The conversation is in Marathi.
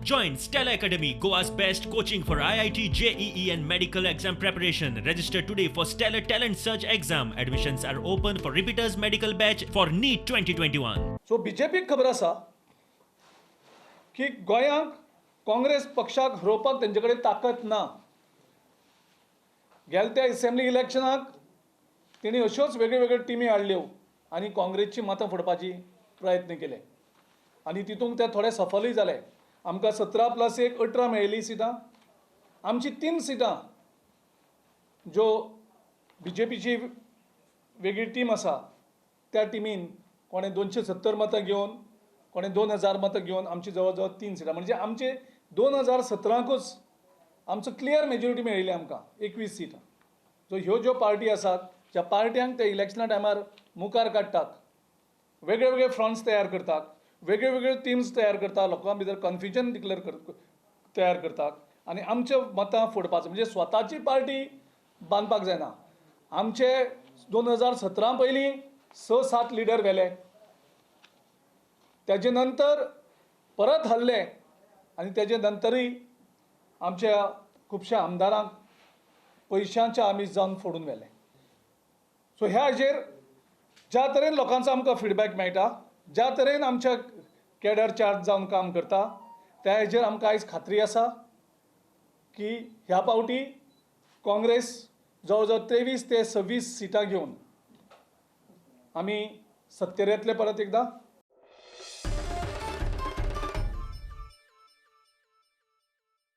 Join Stella Academy, Goa's best coaching for IIT, JEE and medical exam preparation. Register today for Stellar Talent Search exam. Admissions are open for repeaters medical batch for NEET 2021. So बीजेपीक खबर आसा की गोंयांक काँग्रेस पक्षाक हरोवपाक तेंचे कडेन ताकद ना. गेल्या त्या असेंब्ली इलेक्शनाक तेणी अश्योच वेगळ्यो टिमी हाडल्यो आनी काँग्रेसची मतां फोडपाची प्रयत्न केले आनी तितूंत ते थोडे सफलूय जाले. आमकां 17+1 मेळिल्लीं सिटां. आमची 3 सिटां ज्यो बीजेपीची वेगळी टीम आसा त्या टिमीन कोणे 270 मतां घेवन कोणे 2000 मतां घेवन आमची जवळ जवळ 3 सिटां म्हणजे आमचे 2017कूच आमचो क्लियर मेजॉरिटी मेळिल्ली आमकां 21 सिटां. सो ह्यो ज्यो पार्टी आसात ज्या पार्ट्यांक ते इलेक्शना टायमार मुखार काडटात, वेगळे फ्रंट्स तयार करतात, वेगळ्यो टिम्स तयार करतात, लोकां भितर कन्फ्युजन तयार करतात आनी आमचे मतां फोडपाचो म्हणजे स्वताची पार्टी बांदपाक जायना. आमचे 2017 पयलीं 6-7 लिडर गेले, तेजे नंतर परत हल्ले आनी तेजे नंतरय आमच्या खुबश्या आमदारांक पयशांच्या आमीश जावन फोडून व्हेले. सो ह्या हाजेर ज्या तरेन लोकांचो आमकां फीडबॅक मेळटा, ज्या तरेन आमच्या कॅडर चार्ज जावन काम करता, त्या हाजेर आमकां आयज खात्री आसा की ह्या पावटी काँग्रेस जवळ जवळ 23 ते 26 सिटां घेवन आमी सत्तेर येतले परत एकदां.